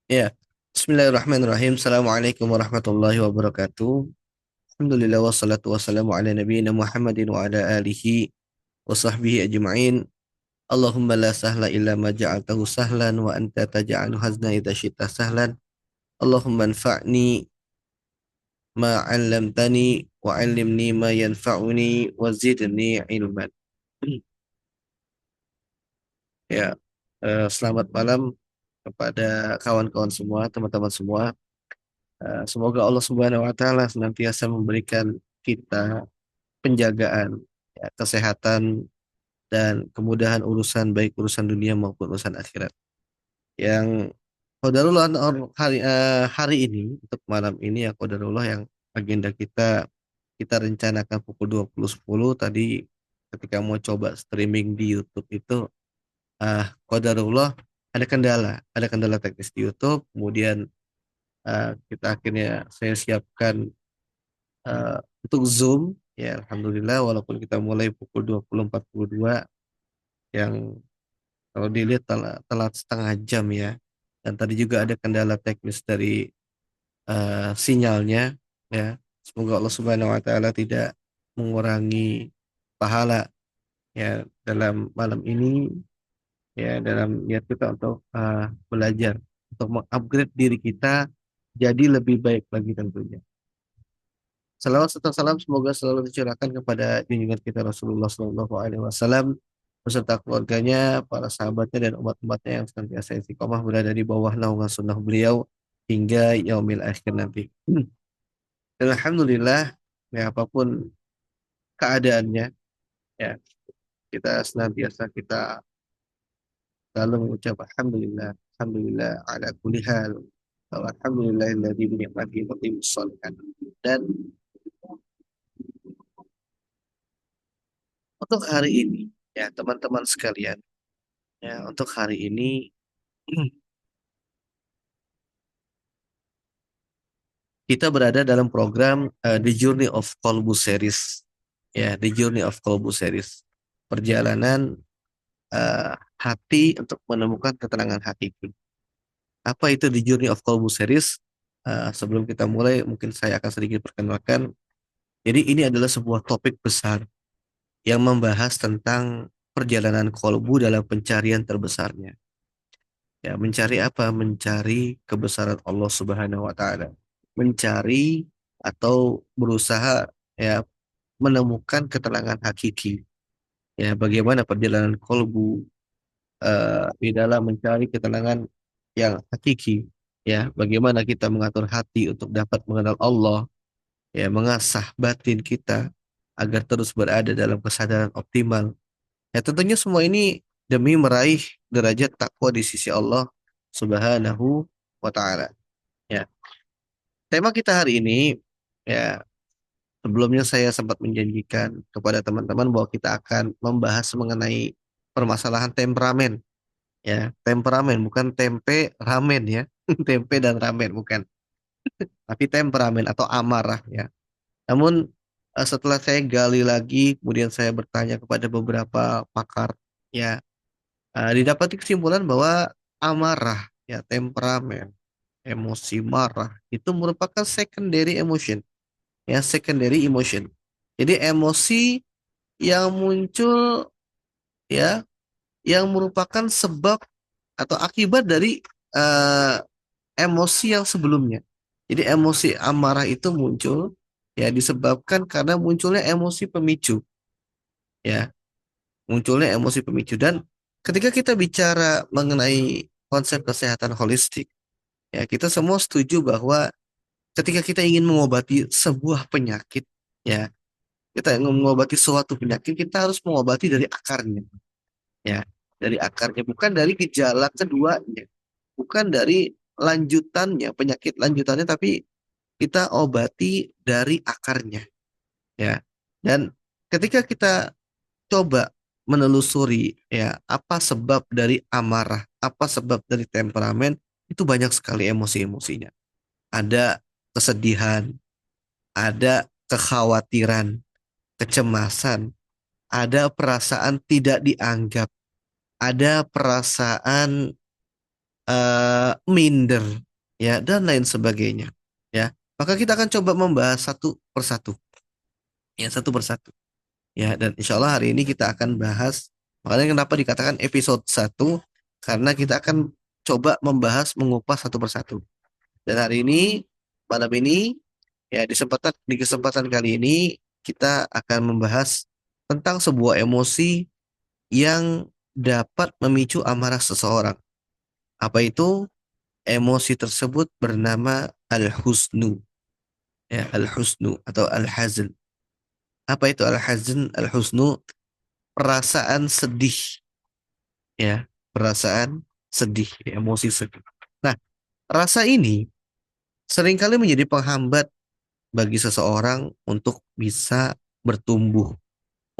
Ya, Bismillahirrahmanirrahim. Assalamualaikum warahmatullahi wabarakatuh. Alhamdulillah wassalatu wassalamu ala nabiyyina Muhammadin wa ala alihi wa sahbihi ajma'in. Allahumma la sahla illa ma ja'altahu sahlan wa anta taj'alu hazna idza syi'ta sahlan. Allahumma anfa'ni ma 'allamtani wa 'allimni ma yanfa'uni wa zidni ilman. Ya, selamat malam kepada kawan-kawan semua, teman-teman semua. Semoga Allah Subhanahu wa taala senantiasa memberikan kita penjagaan, ya, kesehatan dan kemudahan urusan baik urusan dunia maupun urusan akhirat. Yang qadarullah hari ini untuk malam ini ya qadarullah yang agenda kita rencanakan pukul 20.10 tadi ketika mau coba streaming di YouTube itu qadarullah ada kendala teknis di YouTube, kemudian kita akhirnya saya siapkan untuk Zoom, ya Alhamdulillah walaupun kita mulai pukul 20.42 yang kalau dilihat telat setengah jam ya. Dan tadi juga ada kendala teknis dari sinyalnya ya. Semoga Allah Subhanahu wa taala tidak mengurangi pahala ya dalam malam ini ya dalam niat kita untuk belajar untuk mengupgrade diri kita jadi lebih baik lagi tentunya. Salawat serta salam semoga selalu dicurahkan kepada junjungan kita Rasulullah Shallallahu Alaihi Wasallam beserta keluarganya, para sahabatnya dan umat-umatnya yang senantiasa istiqomah berada di bawah naungan sunnah beliau hingga yaumil akhir nanti. Dan alhamdulillah ya apapun keadaannya ya kita senantiasa kita selalu mengucap alhamdulillah, alhamdulillah ala kulli hal. Alhamdulillahilladzi bi ni'matihi tatimmus shalihat. Dan untuk hari ini ya teman-teman sekalian. Ya, untuk hari ini kita berada dalam program The Journey of Kolbu Series. Ya, The Journey of Kolbu Series. Perjalanan hati untuk menemukan ketenangan hakiki. Apa itu The Journey of Kolbu Series? Sebelum kita mulai, mungkin saya akan sedikit perkenalkan. Jadi ini adalah sebuah topik besar yang membahas tentang perjalanan kolbu dalam pencarian terbesarnya. Ya, mencari apa? Mencari kebesaran Allah Subhanahu wa taala. Mencari atau berusaha ya menemukan ketenangan hakiki. Ya, bagaimana perjalanan kolbu di dalam mencari ketenangan yang hakiki. Ya, bagaimana kita mengatur hati untuk dapat mengenal Allah, ya, mengasah batin kita agar terus berada dalam kesadaran optimal. Ya, tentunya semua ini demi meraih derajat takwa di sisi Allah Subhanahu wa taala. Ya. Tema kita hari ini ya sebelumnya saya sempat menjanjikan kepada teman-teman bahwa kita akan membahas mengenai permasalahan temperamen ya. Temperamen bukan tempe ramen ya. Tempe dan ramen bukan, tapi temperamen atau amarah ya. Namun setelah saya gali lagi kemudian saya bertanya kepada beberapa pakar ya, didapati kesimpulan bahwa amarah ya temperamen emosi marah itu merupakan secondary emotion ya secondary emotion. Jadi emosi yang muncul ya yang merupakan sebab atau akibat dari eh, emosi yang sebelumnya. Jadi emosi amarah itu muncul ya disebabkan karena munculnya emosi pemicu ya munculnya emosi pemicu. Dan ketika kita bicara mengenai konsep kesehatan holistik ya kita semua setuju bahwa ketika kita ingin mengobati sebuah penyakit ya kita ingin mengobati suatu penyakit kita harus mengobati dari akarnya ya dari akarnya bukan dari gejala keduanya, bukan dari lanjutannya penyakit lanjutannya, tapi kita obati dari akarnya ya. Dan ketika kita coba menelusuri ya apa sebab dari amarah, apa sebab dari temperamen, itu banyak sekali emosi-emosinya. Ada kesedihan, ada kekhawatiran, kecemasan, ada perasaan tidak dianggap, ada perasaan minder, ya, dan lain sebagainya. Ya, maka kita akan coba membahas satu persatu, ya, satu persatu. Ya, dan insya Allah hari ini kita akan bahas, makanya kenapa dikatakan episode satu, karena kita akan coba membahas, mengupas satu persatu. Dan hari ini, malam ini, ya, di kesempatan kali ini, kita akan membahas tentang sebuah emosi yang dapat memicu amarah seseorang. Apa itu? Emosi tersebut bernama al-husnu. Ya, al-husnu atau al-hazn. Apa itu al-hazn? Al-husnu, perasaan sedih. Ya, perasaan sedih, emosi sedih. Nah, rasa ini seringkali menjadi penghambat bagi seseorang untuk bisa bertumbuh,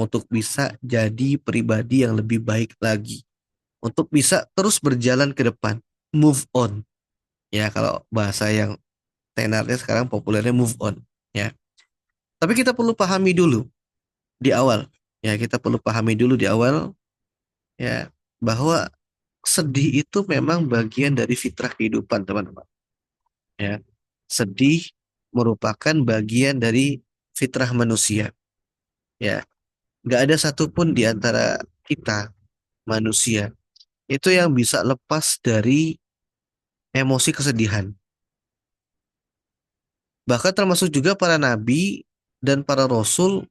untuk bisa jadi pribadi yang lebih baik lagi, untuk bisa terus berjalan ke depan, move on. Ya, kalau bahasa yang tenarnya sekarang populernya move on. Ya, tapi kita perlu pahami dulu di awal. Ya, kita perlu pahami dulu di awal, ya, bahwa sedih itu memang bagian dari fitrah kehidupan, teman-teman. Ya, sedih merupakan bagian dari fitrah manusia. Ya, nggak ada satupun di antara kita manusia itu yang bisa lepas dari emosi kesedihan. Bahkan termasuk juga para nabi dan para rasul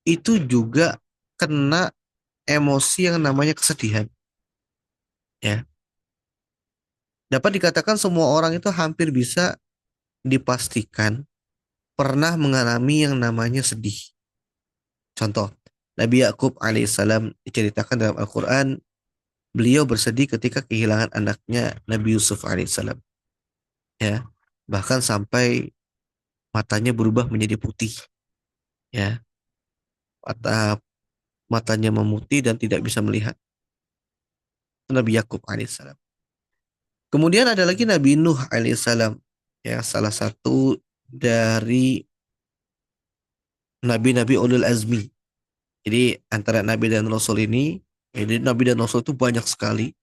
itu juga kena emosi yang namanya kesedihan. Ya, dapat dikatakan semua orang itu hampir bisa dipastikan pernah mengalami yang namanya sedih. Contoh, Nabi Yakub alaihissalam diceritakan dalam Al-Quran, beliau bersedih ketika kehilangan anaknya Nabi Yusuf alaihissalam. Ya, bahkan sampai matanya berubah menjadi putih. Ya, mata matanya memutih dan tidak bisa melihat. Nabi Yakub alaihissalam. Kemudian ada lagi Nabi Nuh alaihissalam. Ya, salah satu dari nabi-nabi ulul azmi. Jadi antara nabi dan rasul ini, jadi nabi dan rasul itu banyak sekali.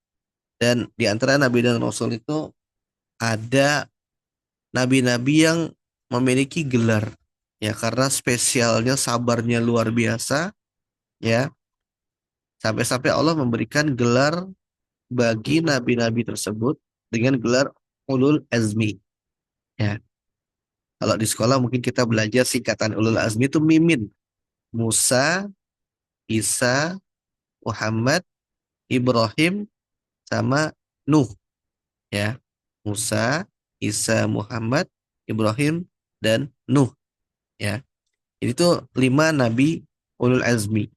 Dan di antara nabi dan rasul itu ada nabi-nabi yang memiliki gelar. Ya, karena spesialnya sabarnya luar biasa. Ya, sampai-sampai Allah memberikan gelar bagi nabi-nabi tersebut dengan gelar ulul azmi. Ya, kalau di sekolah mungkin kita belajar singkatan ulul azmi itu mimin. Musa, Isa, Muhammad, Ibrahim, sama Nuh. Ya, Musa, Isa, Muhammad, Ibrahim, dan Nuh. Ya, ini tuh 5 nabi ulul azmi.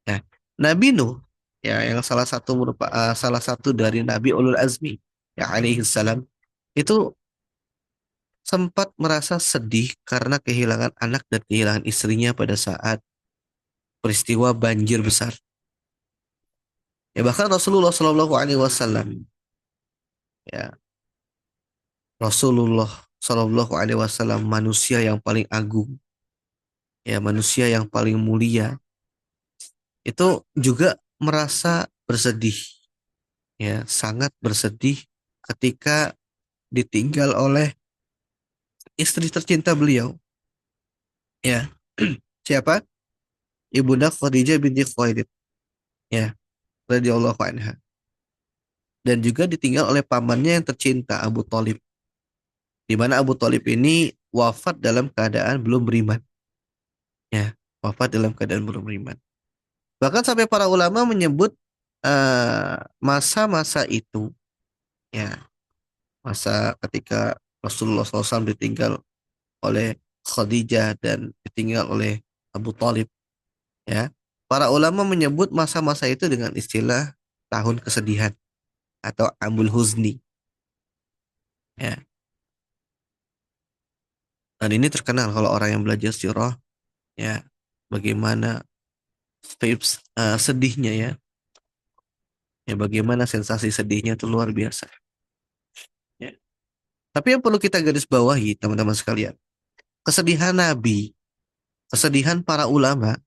Nah, Nabi Nuh, ya, yang salah satu dari nabi ulul azmi, ya, alaihi salam, itu sempat merasa sedih karena kehilangan anak dan kehilangan istrinya pada saat peristiwa banjir besar. Ya, bahkan Rasulullah Shallallahu Alaihi Wasallam, ya, Rasulullah Shallallahu Alaihi Wasallam, manusia yang paling agung, ya, manusia yang paling mulia, itu juga merasa bersedih, ya, sangat bersedih ketika ditinggal oleh istri tercinta beliau, ya. Siapa? Ibunda Khadijah binti Khuwailid, ya, radhiyallahu anha. Dan juga ditinggal oleh pamannya yang tercinta, Abu Thalib, di mana Abu Thalib ini wafat dalam keadaan belum beriman, ya, wafat dalam keadaan belum beriman. Bahkan sampai para ulama menyebut masa-masa itu, ya, masa ketika Rasulullah SAW ditinggal oleh Khadijah dan ditinggal oleh Abu Thalib, ya. Para ulama menyebut masa-masa itu dengan istilah tahun kesedihan atau Amul Huzni, ya. Dan ini terkenal kalau orang yang belajar sirah, ya, bagaimana sedihnya, ya, ya, bagaimana sensasi sedihnya itu luar biasa, ya. Tapi yang perlu kita garis bawahi, teman-teman sekalian, kesedihan Nabi, kesedihan para ulama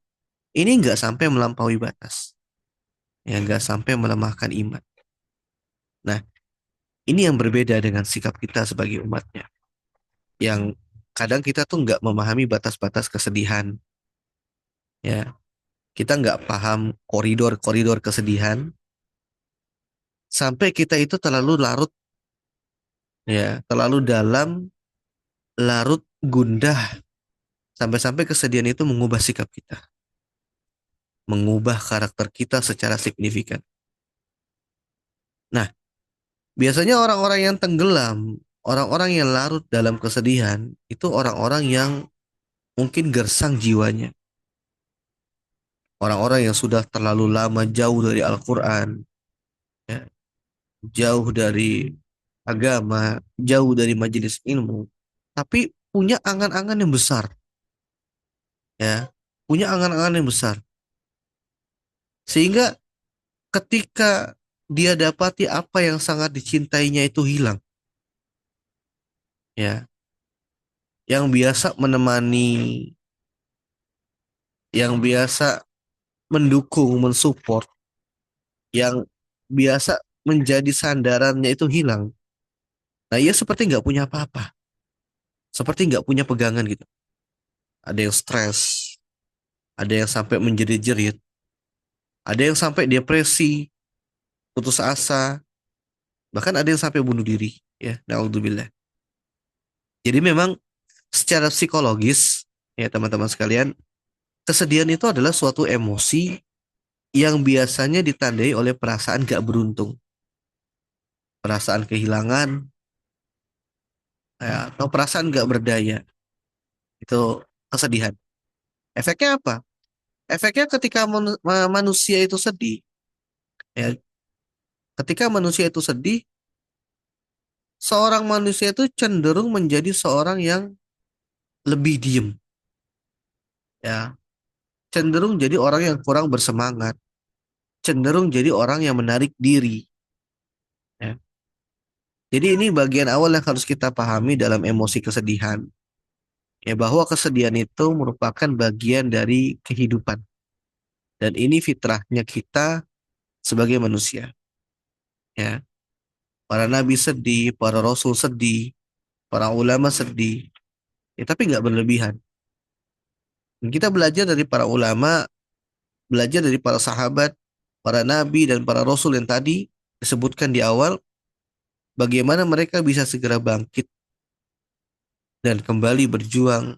ini nggak sampai melampaui batas, ya, nggak sampai melemahkan iman. Nah, Ini yang berbeda dengan sikap kita sebagai umatnya. Yang kadang kita tuh nggak memahami batas-batas kesedihan. Ya, kita nggak paham koridor-koridor kesedihan. Sampai kita itu terlalu larut, ya, terlalu dalam, larut gundah. Sampai-sampai kesedihan itu mengubah sikap kita. Mengubah karakter kita secara signifikan. Nah, biasanya orang-orang yang tenggelam, orang-orang yang larut dalam kesedihan, itu orang-orang yang mungkin gersang jiwanya. Orang-orang yang sudah terlalu lama jauh dari Al-Quran, ya, jauh dari agama, jauh dari majelis ilmu, tapi punya angan-angan yang besar, ya, punya angan-angan yang besar. Sehingga ketika dia dapati apa yang sangat dicintainya itu hilang, ya, yang biasa menemani, yang biasa mendukung, mensupport, yang biasa menjadi sandarannya itu hilang. Nah, ia seperti nggak punya apa-apa, seperti nggak punya pegangan gitu. Ada yang stres, ada yang sampai menjerit-jerit, ada yang sampai depresi, putus asa, bahkan ada yang sampai bunuh diri. Ya, naudzubillah. Jadi memang secara psikologis, ya teman-teman sekalian, kesedihan itu adalah suatu emosi yang biasanya ditandai oleh perasaan gak beruntung, perasaan kehilangan, ya, atau perasaan gak berdaya. Itu kesedihan. Efeknya apa? Efeknya ketika manusia itu sedih, ya, ketika manusia itu sedih, seorang manusia itu cenderung menjadi seorang yang lebih diem, ya, cenderung jadi orang yang kurang bersemangat, cenderung jadi orang yang menarik diri, ya. Jadi ini bagian awal yang harus kita pahami dalam emosi kesedihan, ya, bahwa kesedihan itu merupakan bagian dari kehidupan dan ini fitrahnya kita sebagai manusia, ya. Para nabi sedih, para rasul sedih, para ulama sedih, ya, tapi nggak berlebihan. Dan kita belajar dari para ulama, belajar dari para sahabat, para nabi dan para rasul yang tadi disebutkan di awal, bagaimana mereka bisa segera bangkit dan kembali berjuang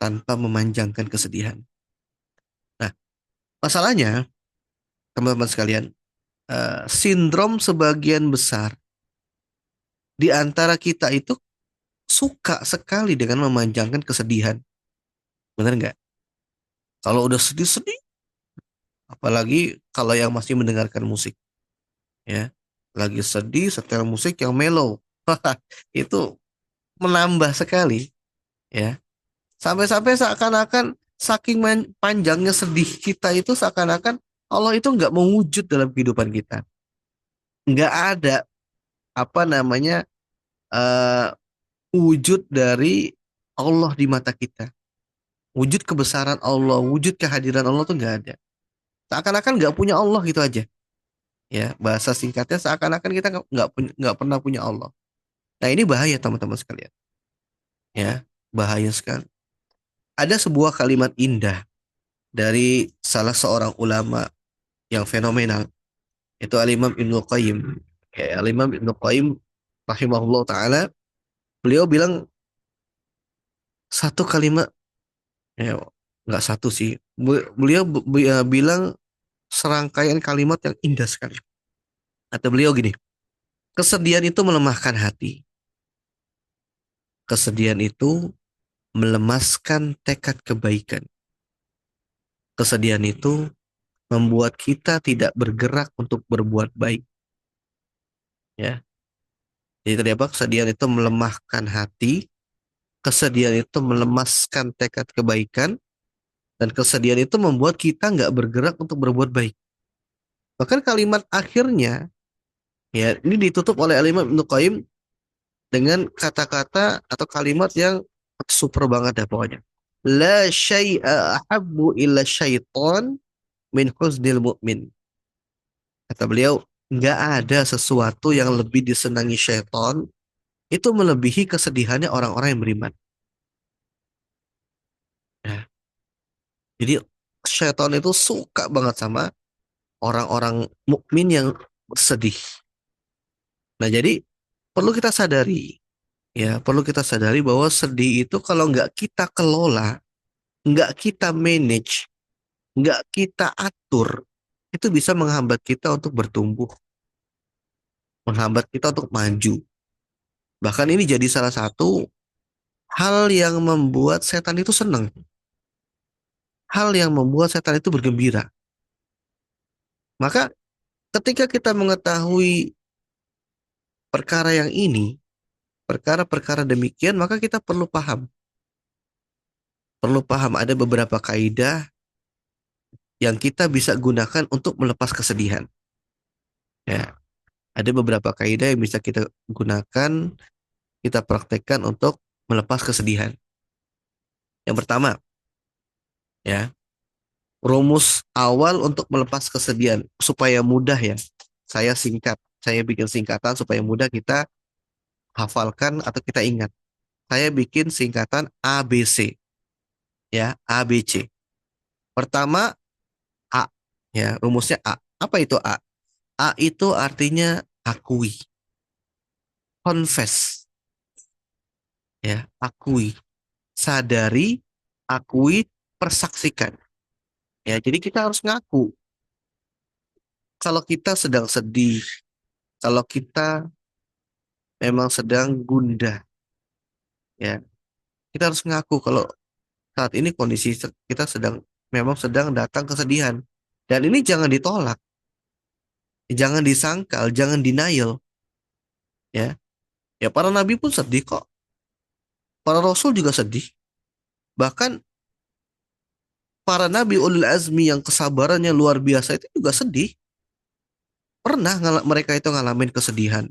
tanpa memanjangkan kesedihan. Nah, masalahnya, teman-teman sekalian, sindrom sebagian besar di antara kita itu suka sekali dengan memanjangkan kesedihan. Benar nggak? Kalau udah sedih-sedih, apalagi kalau yang masih mendengarkan musik, ya, lagi sedih setel musik yang mellow, itu menambah sekali, ya. Sampai-sampai seakan-akan saking panjangnya sedih kita itu seakan-akan Allah itu nggak mewujud dalam kehidupan kita. Nggak ada apa namanya eh, wujud dari Allah di mata kita. Wujud kebesaran Allah, wujud kehadiran Allah tuh nggak ada. Seakan-akan nggak punya Allah gitu aja. Ya, bahasa singkatnya seakan-akan kita nggak pernah punya Allah. Nah ini bahaya teman-teman sekalian. Ya, bahaya sekali. Ada sebuah kalimat indah dari salah seorang ulama yang fenomenal. Itu Al-Imam Ibnu Qayyim. Ya, Al-Imam Ibnu Qayyim rahimahullah ta'ala. Beliau bilang satu kalimat, ya, nggak satu sih. Beliau bilang serangkaian kalimat yang indah sekali. Kata beliau gini, kesedihan itu melemahkan hati. Kesedihan itu melemaskan tekad kebaikan. Kesedihan itu membuat kita tidak bergerak untuk berbuat baik. Ya, jadi tadi apa? Kesedihan itu melemahkan hati, kesedihan itu melemaskan tekad kebaikan, dan kesedihan itu membuat kita nggak bergerak untuk berbuat baik. Bahkan kalimat akhirnya, ya, ini ditutup oleh Al-Imam Ibnu Qayyim dengan kata-kata atau kalimat yang super banget ya pokoknya. La syai'a ahabbu illa syaitan min husnil mu'min. Kata beliau, Nggak ada sesuatu yang lebih disenangi syaitan itu melebihi kesedihannya orang-orang yang beriman. Ya. Jadi syaitan itu suka banget sama orang-orang mukmin yang sedih. Nah, jadi perlu kita sadari, ya, perlu kita sadari bahwa sedih itu kalau nggak kita kelola, nggak kita manage, nggak kita atur, itu bisa menghambat kita untuk bertumbuh, menghambat kita untuk maju. Bahkan ini jadi salah satu hal yang membuat setan itu senang, hal yang membuat setan itu bergembira. Maka ketika kita mengetahui perkara yang ini, perkara-perkara demikian, maka kita perlu paham ada beberapa kaidah yang kita bisa gunakan untuk melepas kesedihan. Ya, ada beberapa kaidah yang bisa kita gunakan, kita praktekkan untuk melepas kesedihan. Yang pertama, ya, rumus awal untuk melepas kesedihan supaya mudah ya. Saya singkat, saya bikin singkatan supaya mudah kita hafalkan atau kita ingat. Saya bikin singkatan ABC, ya, ABC. Pertama A, ya, rumusnya A. Apa itu A? A itu artinya akui, confess, ya, akui, sadari, akui, persaksikan. Ya, jadi kita harus ngaku kalau kita sedang sedih, kalau kita memang sedang gundah, ya, kita harus ngaku kalau saat ini kondisi kita memang sedang datang kesedihan. Dan ini jangan ditolak, jangan disangkal, jangan denial, ya. Ya para nabi pun sedih kok. Para rasul juga sedih. Bahkan para nabi ulil azmi yang kesabarannya luar biasa itu juga sedih. Pernah mereka itu ngalamin kesedihan.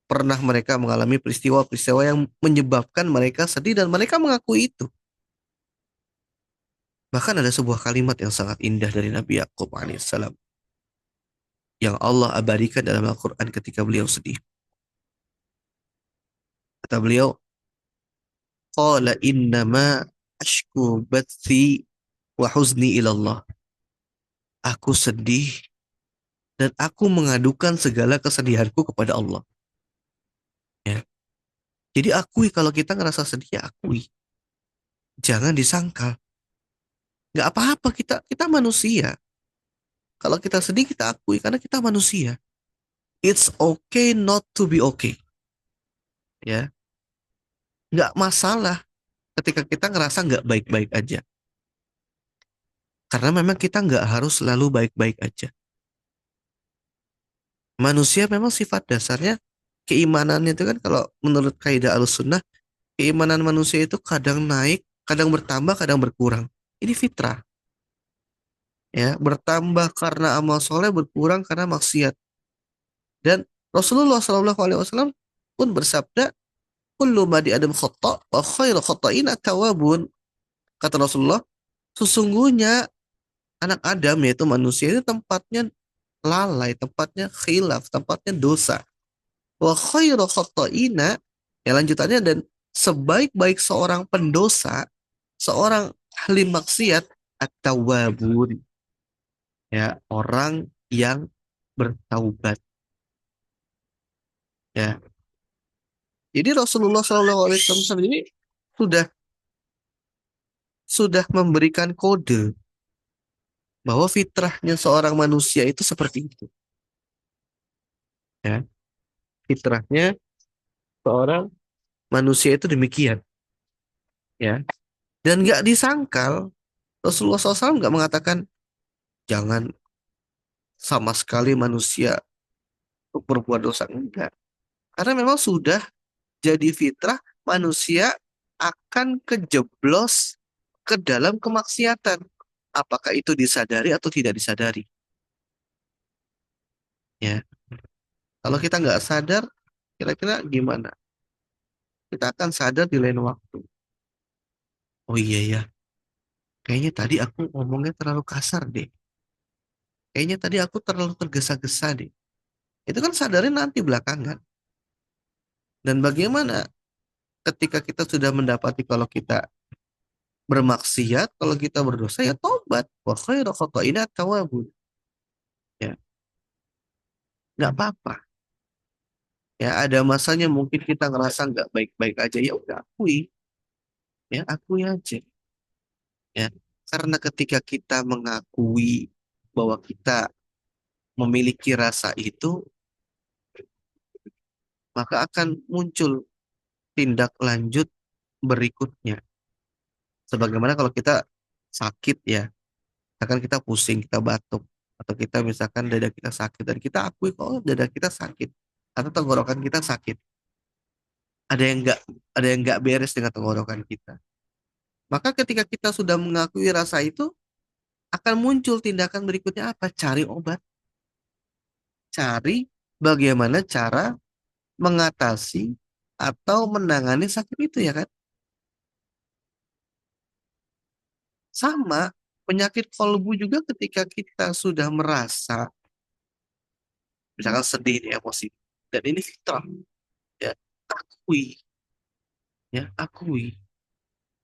Pernah mereka mengalami peristiwa-peristiwa yang menyebabkan mereka sedih dan mereka mengakui itu. Bahkan ada sebuah kalimat yang sangat indah dari Nabi Yakub alaihissalam yang Allah abadikan dalam Al-Quran ketika beliau sedih. Kata beliau, Qala innama ashku bathi wa huzni ilallah. Aku sedih dan aku mengadukan segala kesedihanku kepada Allah. Ya. Jadi akui kalau kita ngerasa sedih, ya akui. Jangan disangkal. Nggak apa-apa, kita manusia. Kalau kita sedih, kita akui karena kita manusia. It's okay not to be okay. Ya, nggak masalah ketika kita ngerasa nggak baik-baik aja. Karena memang kita nggak harus selalu baik-baik aja. Manusia memang sifat dasarnya keimanannya itu kan kalau menurut kaidah Ahlussunnah, keimanan manusia itu kadang naik, kadang bertambah, kadang berkurang. Ini fitrah, ya, bertambah karena amal soleh, berkurang karena maksiat. Dan Rasulullah SAW pun bersabda, "Kullu bani Adam khata' wa khairu khata'ina tawabun." Kata Rasulullah, sesungguhnya anak Adam yaitu manusia itu tempatnya lalai, tempatnya khilaf, tempatnya dosa. Wa khairu khata'ina, yang lanjutannya, dan sebaik-baik seorang pendosa, seorang ahli maksiat, at-tawwabun, ya, orang yang bertaubat, ya. Jadi Rasulullah SAW ini sudah sudah memberikan kode bahwa fitrahnya seorang manusia itu seperti itu, ya. Fitrahnya seorang manusia itu demikian, ya. Dan nggak disangkal, Rasulullah SAW nggak mengatakan jangan sama sekali manusia untuk berbuat dosa, enggak. Karena memang sudah jadi fitrah manusia akan kejeblos ke dalam kemaksiatan. Apakah itu disadari atau tidak disadari? Ya, kalau kita nggak sadar, kira-kira gimana? Kita akan sadar di lain waktu. Oh iya ya, kayaknya tadi aku ngomongnya terlalu kasar deh. kayaknya tadi aku terlalu tergesa-gesa deh. Itu kan sadarnya nanti belakangan. Dan bagaimana ketika kita sudah mendapati kalau kita bermaksiat, kalau kita berdosa ya tobat. Wa khairu khata'ina tawabun. Ya, nggak apa-apa. Ya, ada masanya mungkin kita ngerasa nggak baik-baik aja. Ya udah akui, ya akui aja. Ya, karena ketika kita mengakui bahwa kita memiliki rasa itu, maka akan muncul tindak lanjut berikutnya. Sebagaimana kalau kita sakit ya, misalkan kita pusing, kita batuk, atau kita misalkan dada kita sakit dan kita akui kok oh, dada kita sakit atau tenggorokan kita sakit. Ada yang nggak beres dengan tenggorokan kita. Maka ketika kita sudah mengakui rasa itu, akan muncul tindakan berikutnya apa? Cari obat, cari bagaimana cara mengatasi atau menangani sakit itu ya kan? Sama penyakit kolbu juga ketika kita sudah merasa misalkan sedih nih, emosi dan ini fitrah ya akui ya akui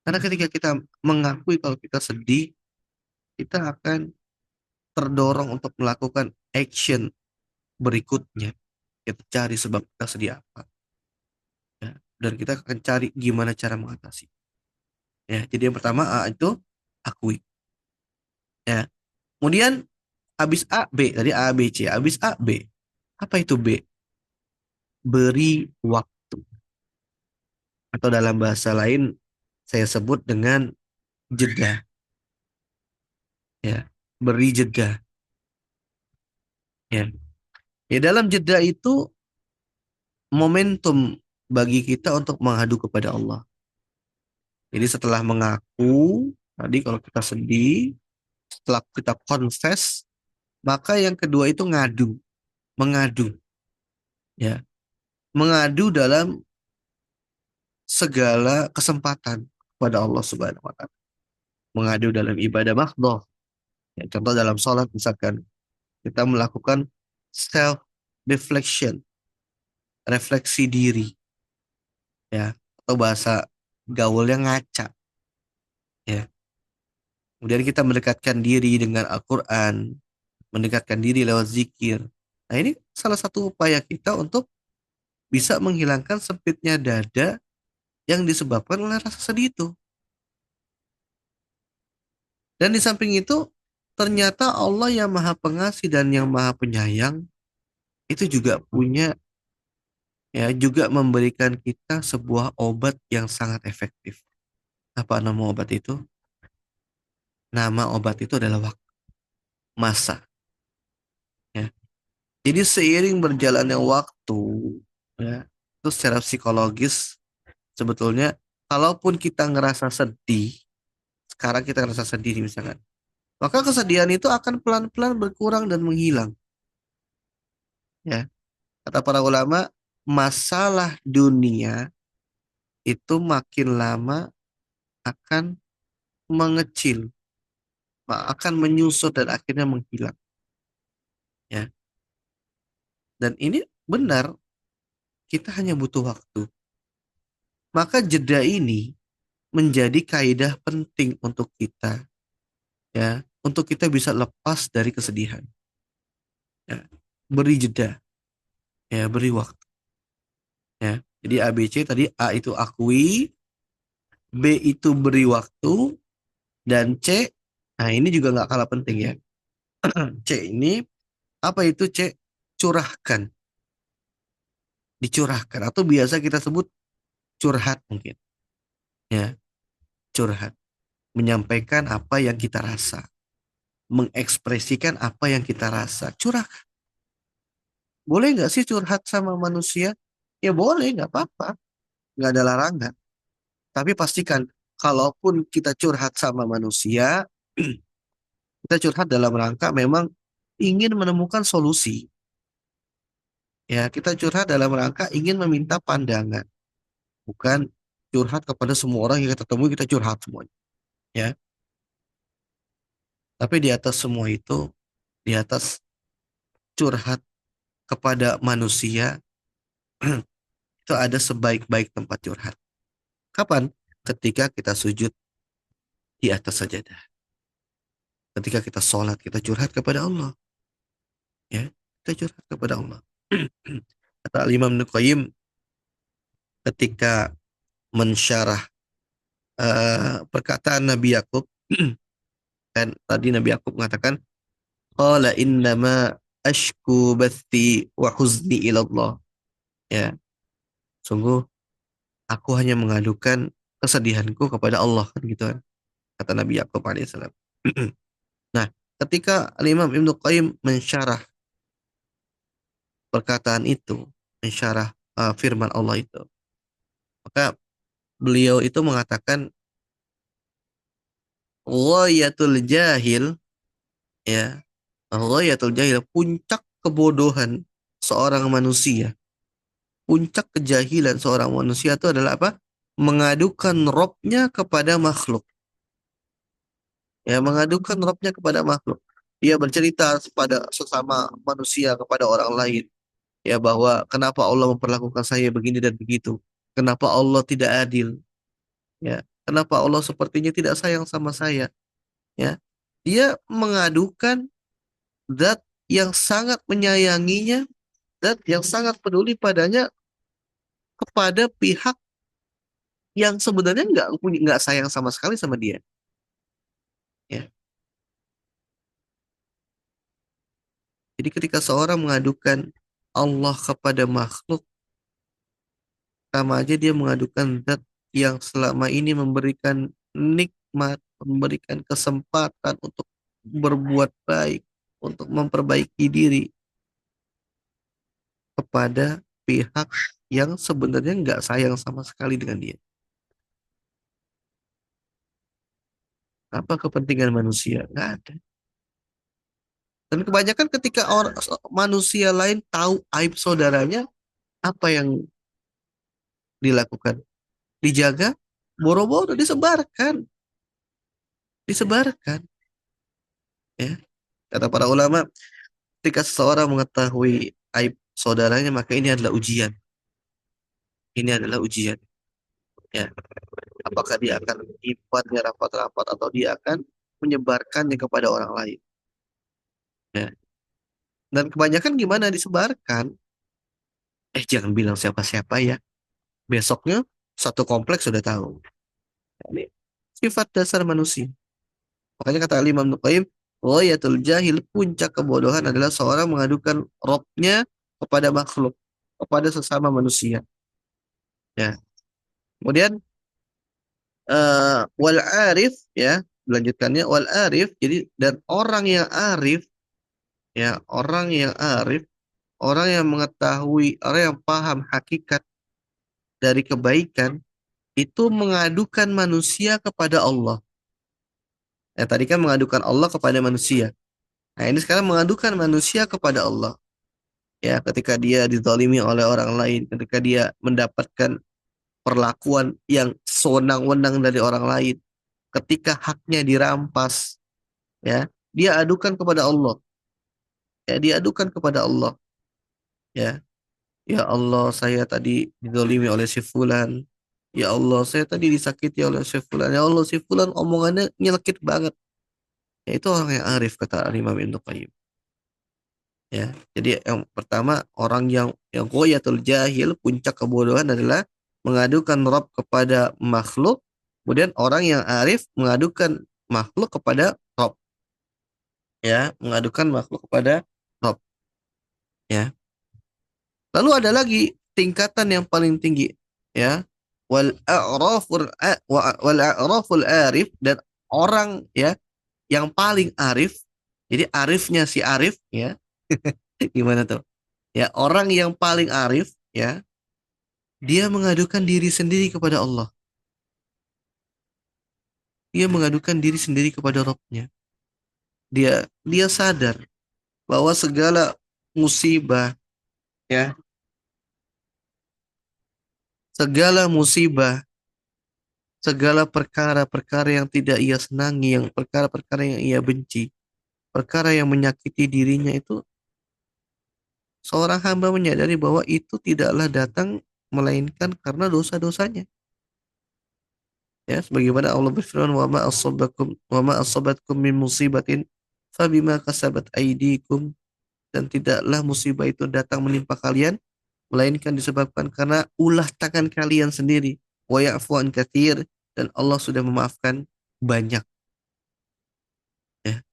karena ketika kita mengakui kalau kita sedih kita akan terdorong untuk melakukan action berikutnya kita cari sebab kita sedih apa ya dan kita akan cari gimana cara mengatasi ya jadi yang pertama A itu akui ya kemudian habis A B tadi A B C habis A B apa itu B beri waktu atau dalam bahasa lain saya sebut dengan jeda ya beri jeda ya ya dalam jeda itu momentum bagi kita untuk mengadu kepada Allah jadi setelah mengaku tadi kalau kita sedih setelah kita confess maka yang kedua itu ngadu mengadu ya mengadu dalam segala kesempatan kepada Allah Subhanahu wa taala mengadu dalam ibadah mahdoh ya, contoh dalam sholat misalkan kita melakukan self reflection refleksi diri ya atau bahasa gaulnya ngaca ya kemudian kita mendekatkan diri dengan Al-Quran mendekatkan diri lewat zikir nah ini salah satu upaya kita untuk bisa menghilangkan sempitnya dada yang disebabkan oleh rasa sedih itu dan di samping itu ternyata Allah yang maha pengasih dan yang maha penyayang itu juga punya ya juga memberikan kita sebuah obat yang sangat efektif apa nama obat itu nama obat itu adalah waktu masa ya. Jadi seiring berjalannya waktu ya, itu secara psikologis sebetulnya kalaupun kita ngerasa sedih, sekarang kita ngerasa sedih nih misalkan, maka kesedihan itu akan pelan-pelan berkurang dan menghilang ya. Kata para ulama, masalah dunia itu makin lama akan mengecil, akan menyusut dan akhirnya menghilang ya. Dan ini benar, kita hanya butuh waktu. Maka jeda ini menjadi kaidah penting untuk kita ya untuk kita bisa lepas dari kesedihan ya beri jeda ya beri waktu ya jadi A B C tadi A itu akui B itu beri waktu dan C nah ini juga nggak kalah penting ya C ini apa itu C curahkan dicurahkan atau biasa kita sebut curhat mungkin ya curhat menyampaikan apa yang kita rasa mengekspresikan apa yang kita rasa curah boleh nggak sih curhat sama manusia? Ya boleh, nggak apa-apa. Nggak ada larangan. Tapi pastikan, kalaupun kita curhat sama manusia, kita curhat dalam rangka memang ingin menemukan solusi. Ya, kita curhat dalam rangka ingin meminta pandangan. Bukan curhat kepada semua orang yang kita temui, kita curhat semuanya. Ya, tapi di atas semua itu, di atas curhat kepada manusia, itu ada sebaik-baik tempat curhat. Kapan? Ketika kita sujud di atas sajadah. Ketika kita sholat, kita curhat kepada Allah. Ya, kita curhat kepada Allah. Kata Imam Ibnu Qayyim ketika mensyarah perkataan Nabi Yakub, kan tadi Nabi Yakub mengatakan, qala innama ashku bathi wa huzni ila Allah. Ya, sungguh aku hanya mengadukan kesedihanku kepada Allah, kan gitu kan. Kata Nabi Yakub alaihissalam. Nah, ketika Imam Ibnu Qayyim mensyarah perkataan itu, mensyarah firman Allah itu, maka beliau itu mengatakan ghayatul jahil, ya, ghayatul jahil, puncak kebodohan seorang manusia, puncak kejahilan seorang manusia itu adalah apa? Mengadukan Robnya kepada makhluk. Ya, mengadukan Robnya kepada makhluk. Dia bercerita kepada sesama manusia, kepada orang lain, ya, bahwa kenapa Allah memperlakukan saya begini dan begitu, kenapa Allah tidak adil, ya, kenapa Allah sepertinya tidak sayang sama saya, ya. Dia mengadukan zat yang sangat menyayanginya, zat yang sangat peduli padanya, kepada pihak yang sebenarnya nggak sayang sama sekali sama dia, ya. Jadi ketika seorang mengadukan Allah kepada makhluk, sama aja dia mengadukan zat yang selama ini memberikan nikmat, memberikan kesempatan untuk berbuat baik, untuk memperbaiki diri, kepada pihak yang sebenarnya nggak sayang sama sekali dengan dia. Apa kepentingan manusia? Nggak ada. Dan kebanyakan ketika orang manusia lain tahu aib saudaranya, apa yang dilakukan? Dijaga, boro-boro disebarkan, disebarkan. Ya, kata para ulama, ketika seseorang mengetahui aib saudaranya, maka ini adalah ujian. Ini adalah ujian. Ya, apakah dia akan menyimpannya rapat-rapat atau dia akan menyebarkannya kepada orang lain. Ya. Dan kebanyakan gimana disebarkan? Jangan bilang siapa-siapa ya. Besoknya satu kompleks sudah tahu. Ini sifat dasar manusia. Makanya kata Imam Nuqaim, ghayatul jahil, puncak kebodohan adalah seorang mengadukan Robnya kepada makhluk, kepada sesama manusia. Ya. Kemudian wal arif, ya, melanjutkannya wal arif. Jadi dan orang yang arif, ya, orang yang arif, orang yang mengetahui, orang yang paham hakikat dari kebaikan, itu mengadukan manusia kepada Allah. Ya, tadi kan mengadukan Allah kepada manusia. Nah, ini sekarang mengadukan manusia kepada Allah. Ya, ketika dia dizalimi oleh orang lain, ketika dia mendapatkan perlakuan yang sewenang-wenang dari orang lain, ketika haknya dirampas, ya, dia adukan kepada Allah. Ya, dia adukan kepada Allah. Ya, ya Allah, saya tadi dizalimi oleh si fulan. Ya Allah, saya tadi disakiti oleh si fulan. Ya Allah, si fulan omongannya nyelekit banget. Ya, itu orang yang arif, kata Imam Ibnu Qayyim. Ya, jadi yang pertama, orang yang ghayatul jahil, puncak kebodohan adalah mengadukan Rabb kepada makhluk. Kemudian orang yang arif mengadukan makhluk kepada Rabb. Ya, mengadukan makhluk kepada Rabb. Ya. Lalu ada lagi tingkatan yang paling tinggi, ya. Wal a'raful arif, dan orang, ya, yang paling arif. Jadi arifnya si arif, ya. Gimana tuh? Ya, orang yang paling arif, ya, dia mengadukan diri sendiri kepada Allah. Dia mengadukan diri sendiri kepada Rabb-Nya. Dia sadar bahwa segala musibah, ya, segala musibah, segala perkara-perkara yang tidak ia senangi, yang perkara-perkara yang ia benci, perkara yang menyakiti dirinya itu seorang hamba menyadari bahwa itu tidaklah datang melainkan karena dosa-dosanya. Ya, sebagaimana Allah berfirman, wa ma asabatkum min musibatin fabima kasabat aydikum, dan tidaklah musibah itu datang menimpa kalian melainkan disebabkan karena ulah tangan kalian sendiri. Wa ya'fu an katsir, dan Allah sudah memaafkan banyak, ya.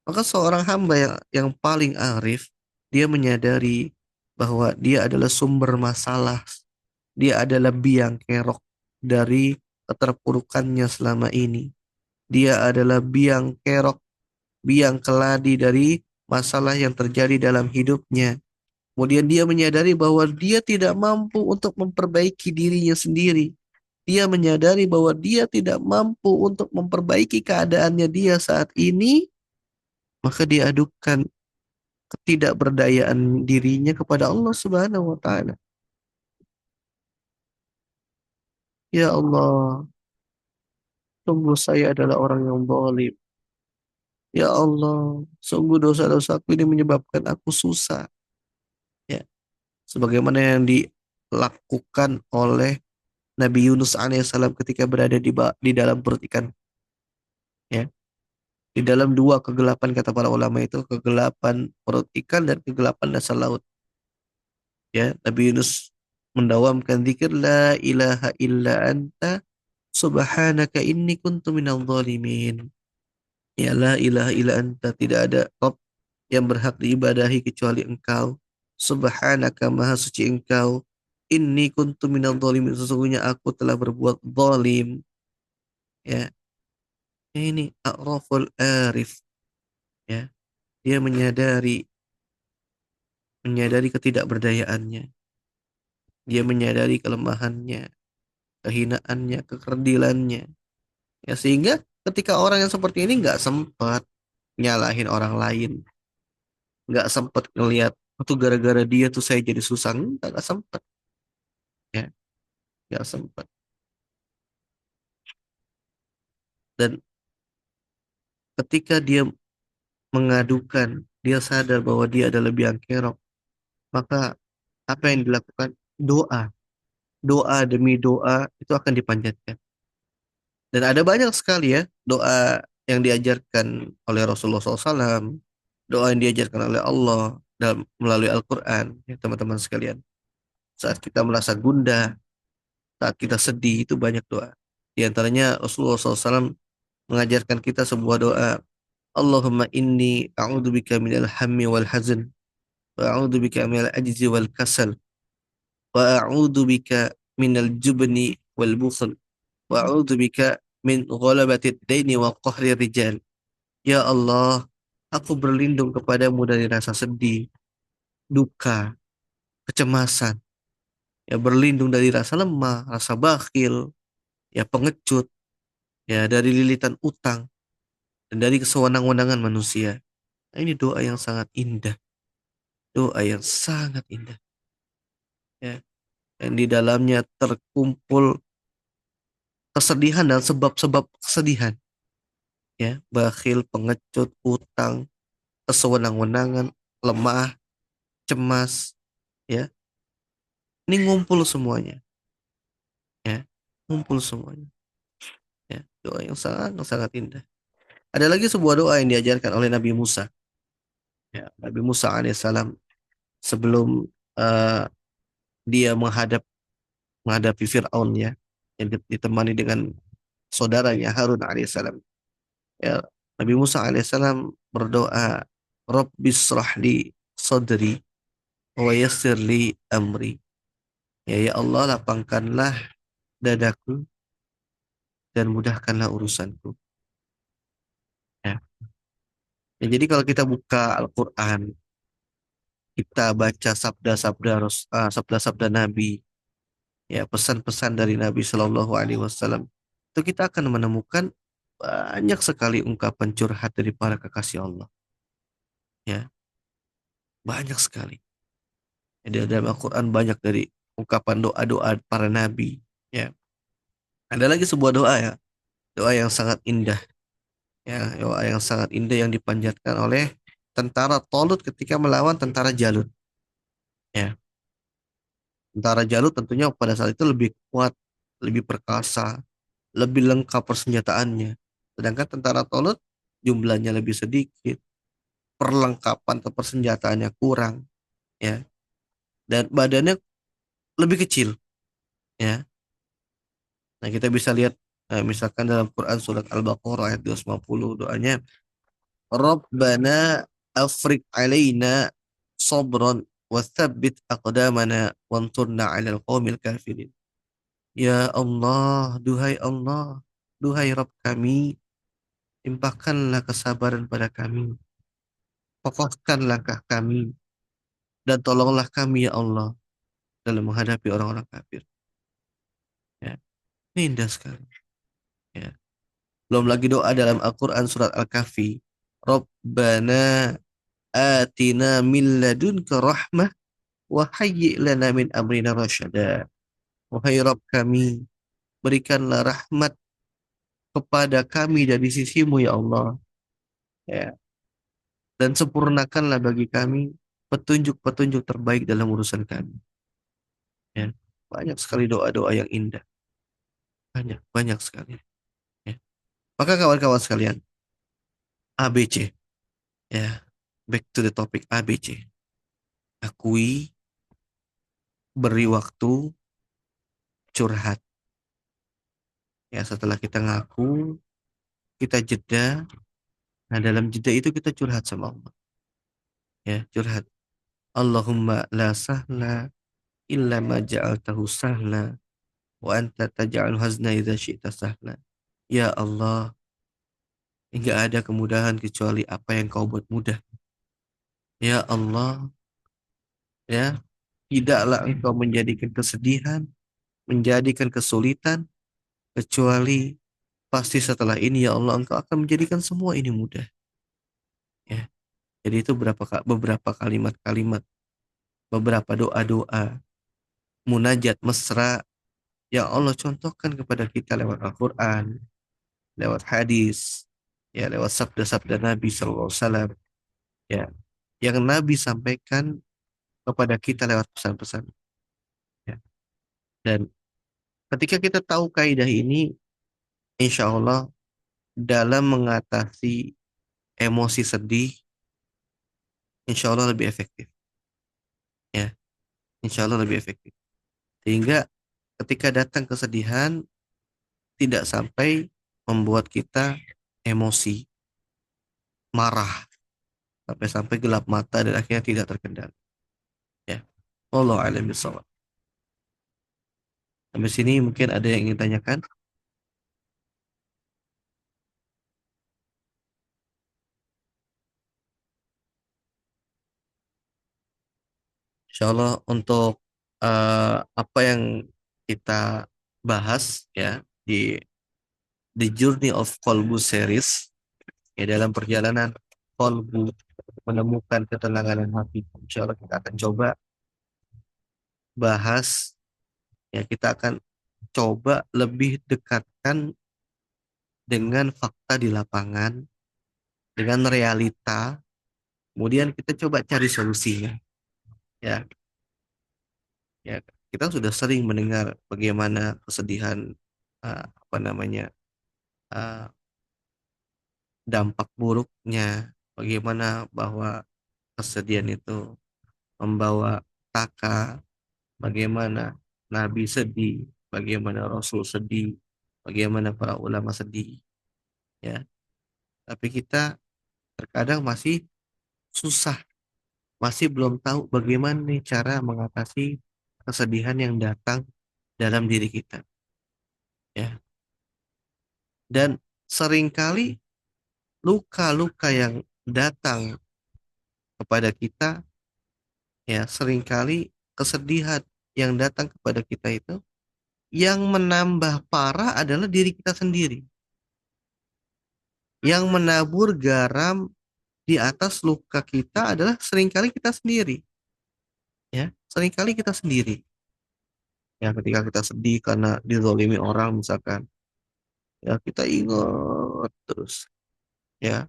Maka seorang hamba yang paling arif, dia menyadari bahwa dia adalah sumber masalah, dia adalah biang kerok dari keterpurukannya selama ini. Dia adalah biang kerok, biang keladi dari masalah yang terjadi dalam hidupnya. Kemudian dia menyadari bahwa dia tidak mampu untuk memperbaiki dirinya sendiri. Dia menyadari bahwa dia tidak mampu untuk memperbaiki keadaannya dia saat ini, maka dia adukan ketidakberdayaan dirinya kepada Allah Subhanahu wa taala. Ya Allah, sungguh saya adalah orang yang zalim. Ya Allah, sungguh dosa-dosaku ini menyebabkan aku susah. Ya, sebagaimana yang dilakukan oleh Nabi Yunus alaihissalam ketika berada di dalam perut ikan. Ya, di dalam dua kegelapan, kata para ulama itu, kegelapan perut ikan dan kegelapan dasar laut. Ya, Nabi Yunus mendawamkan zikir la ilaha illa anta subhanaka inni kuntu minal zalimin. Ya, la ilaha illa anta, tidak ada Rabb yang berhak diibadahi kecuali Engkau. Subhanaka, maha suci Engkau. Inni kuntu minal zalimin, sesungguhnya aku telah berbuat zalim. Ya, ini a'raful arif. Ya, dia menyadari ketidakberdayaannya. Dia menyadari kelemahannya, kehinaannya, kekerdilannya. Ya, sehingga ketika orang yang seperti ini nggak sempat nyalahin orang lain, nggak sempat ngelihat itu gara-gara dia tuh saya jadi susah, nggak sempat, ya, nggak sempat. Dan ketika dia mengadukan, dia sadar bahwa dia adalah biang kerok, maka apa yang dilakukan? Doa, doa demi doa itu akan dipanjatkan. Dan ada banyak sekali ya doa yang diajarkan oleh Rasulullah SAW, doa yang diajarkan oleh Allah dalam melalui Al-Quran, ya teman-teman sekalian. Saat kita merasa gundah, saat kita sedih, itu banyak doa. Di antaranya Rasulullah SAW mengajarkan kita sebuah doa. Allahumma inni a'udzubika minal hammi wal hazan, wa a'udzubika minal ajzi wal kasal, wa a'udzubika minal jubni wal bukhl, wa a'udzubika min ghalabatid daini wa qahri rijal. Ya Allah, aku berlindung kepadamu dari rasa sedih, duka, kecemasan. Ya, berlindung dari rasa lemah, rasa bakhil, ya pengecut, ya dari lilitan utang, dan dari kesewenang-wenangan manusia. Nah, ini doa yang sangat indah, doa yang sangat indah. Ya, dan di dalamnya terkumpul kesedihan dan sebab-sebab kesedihan. Ya, bakhil, pengecut, utang, kesewenang-wenangan, lemah, cemas. Ya, ini ngumpul semuanya. Ya, ngumpul semuanya. Ya, doa yang sangat sangat indah. Ada lagi sebuah doa yang diajarkan oleh Nabi Musa. Ya, Nabi Musa alaihissalam sebelum eh, dia menghadapi Fir'aun, ya, yang ditemani dengan saudaranya Harun alaihissalam. Ya, Nabi Musa alaihissalam berdoa, Rabbis srahli sadri wa yassir li amri. Ya, ya Allah, lapangkanlah dadaku dan mudahkanlah urusanku. Ya. Ya, jadi kalau kita buka Al-Quran, kita baca sabda-sabda Nabi, ya pesan-pesan dari Nabi Shallallahu Alaihi Wasallam, itu kita akan menemukan banyak sekali ungkapan curhat dari para kekasih Allah. Ya, banyak sekali. Di dalam Al-Quran banyak dari ungkapan doa-doa para nabi. Ya, ada lagi sebuah doa, ya, doa yang sangat indah. Ya, doa yang sangat indah yang dipanjatkan oleh tentara Tolut ketika melawan tentara Jalut. Ya, tentara Jalut tentunya pada saat itu lebih kuat, lebih perkasa, lebih lengkap persenjataannya. Sedangkan tentara Tolut jumlahnya lebih sedikit, perlengkapan atau persenjataannya kurang, ya, dan badannya lebih kecil, ya. Nah, kita bisa lihat misalkan dalam Quran surat Al-Baqarah ayat 250 doanya, Rabbana afriq alaina sabran wa tsabbit aqdamana wansurna 'alal qaumil kafirin. Ya Allah, duhai Allah, duhai Rabb kami, timpahkanlah kesabaran pada kami, kokohkan langkah kami, dan tolonglah kami ya Allah dalam menghadapi orang-orang kafir. Ya, ini indah sekali. Ya. Belum lagi doa dalam Al-Quran surat Al-Kahfi. Rabbana atina min ladunka rahmah wa hayyi' lana min amrina rasyada. Wahai Rabb kami, berikanlah rahmat kepada kami dari sisimu ya Allah. Ya. Dan sempurnakanlah bagi kami petunjuk-petunjuk terbaik dalam urusan kami. Ya. Banyak sekali doa-doa yang indah. Banyak, banyak sekali. Ya. Maka kawan-kawan sekalian, ABC. Ya. Back to the topic ABC. Akui, beri waktu, curhat. Ya, setelah kita ngaku, kita jeda. Nah, dalam jeda itu kita curhat sama Allah. Ya, curhat. Allahumma la sahla illa ma ja'altahu sahla wa anta taj'al hazna idza syi'ta sahla. Ya Allah, enggak ada kemudahan kecuali apa yang kau buat mudah. Ya Allah, ya, tidaklah engkau menjadikan kesedihan, menjadikan kesulitan, kecuali pasti setelah ini ya Allah engkau akan menjadikan semua ini mudah. Ya, jadi itu beberapa kalimat-kalimat, beberapa doa-doa, munajat mesra yang Allah contohkan kepada kita lewat Al-Quran, lewat hadis, ya lewat sabda-sabda Nabi SAW, ya yang Nabi sampaikan kepada kita lewat pesan-pesan. Ya. Dan ketika kita tahu kaidah ini, insya Allah dalam mengatasi emosi sedih, insya Allah lebih efektif. Ya, insya Allah lebih efektif. Sehingga ketika datang kesedihan, tidak sampai membuat kita emosi, marah, sampai-sampai gelap mata dan akhirnya tidak terkendali. Ya, Allah alam bisawab. Sampai sini mungkin ada yang ingin tanyakan. Insya Allah untuk apa yang kita bahas ya di The Journey of Kolbu series, ya dalam perjalanan kolbu menemukan ketenangan hati. Insya Allah kita akan coba bahas, ya kita akan coba lebih dekatkan dengan fakta di lapangan, dengan realita, kemudian kita coba cari solusinya. Ya, ya kita sudah sering mendengar bagaimana kesedihan, apa namanya, uh, dampak buruknya, bagaimana bahwa kesedihan itu membawa taka, bagaimana Nabi sedih, bagaimana Rasul sedih, bagaimana para ulama sedih, ya. Tapi kita terkadang masih susah, masih belum tahu bagaimana nih cara mengatasi kesedihan yang datang dalam diri kita, ya. Dan seringkali luka-luka yang datang kepada kita, ya, seringkali kesedihan yang datang kepada kita itu yang menambah parah adalah diri kita sendiri. Yang menabur garam di atas luka kita adalah seringkali kita sendiri, ya. Seringkali kita sendiri. Ya, ketika kita sedih karena dizolimi orang misalkan, ya kita ingat terus. ya,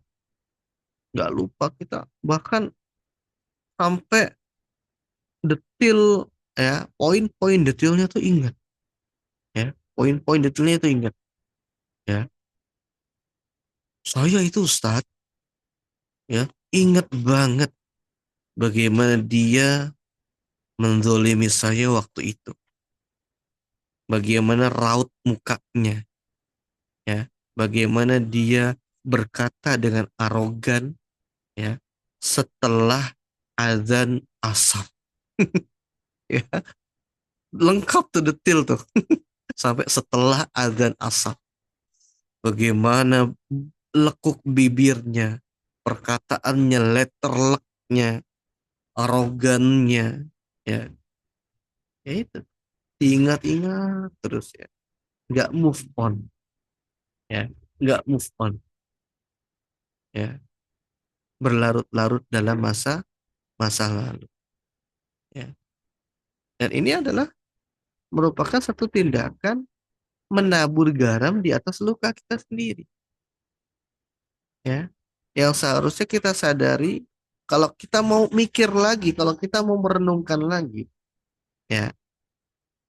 nggak lupa kita, bahkan sampai detil, ya, poin-poin detailnya tuh ingat, ya, poin-poin detailnya tuh ingat, ya. Saya itu Ustadz, ya, ingat banget bagaimana dia menzolimi saya waktu itu, bagaimana raut mukanya, ya, bagaimana dia berkata dengan arogan, ya, setelah azan asar, ya, lengkap tuh detil tuh, sampai setelah azan asar, bagaimana lekuk bibirnya, perkataannya, letterleknya, arogannya, ya, ya itu, ingat-ingat terus, ya, nggak move on, ya, nggak move on, ya, berlarut-larut dalam masa masa lalu, ya. Dan ini adalah merupakan satu tindakan menabur garam di atas luka kita sendiri, ya. Yang seharusnya kita sadari, kalau kita mau mikir lagi, kalau kita mau merenungkan lagi, ya,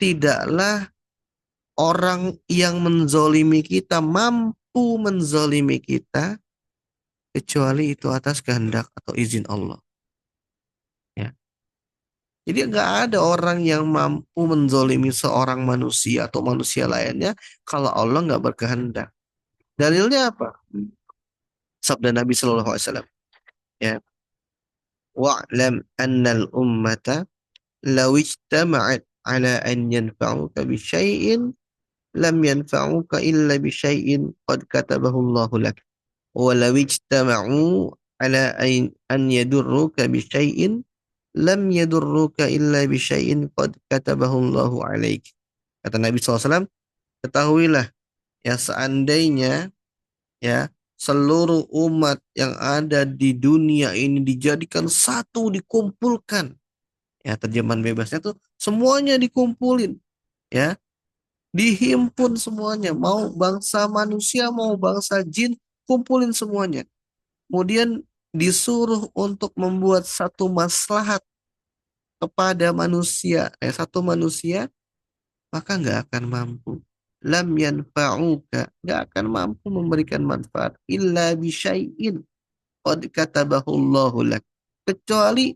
tidaklah orang yang menzolimi kita mampu menzolimi kita kecuali itu atas kehendak atau izin Allah, ya. Jadi nggak ada orang yang mampu menzolimi seorang manusia atau manusia lainnya kalau Allah nggak berkehendak. Dalilnya apa? Sabda Nabi Shallallahu Alaihi Wasallam. Ya, wa'lam annal ummata law ijtama'at ala an yanfa'uka bi syai'in lam yanfa'uka illa bi syai'in qad katabahu Allahu lak. Wa law ijtama'u ala an yadurruka bi syai'in lam yadurruka illa bi syai'in qad katabahu Allahu alaik. Kata Nabi SAW, ketahuilah, ya, seandainya, ya, seluruh umat yang ada di dunia ini dijadikan satu, dikumpulkan, ya, terjemahan bebasnya tuh semuanya dikumpulin, ya, dihimpun semuanya, mau bangsa manusia mau bangsa jin, kumpulin semuanya, kemudian disuruh untuk membuat satu maslahat kepada manusia, satu manusia, maka nggak akan mampu. Lam yanfa'uka, nggak akan mampu memberikan manfaat illa bisyai'in qad katabahu Allahu lak, kecuali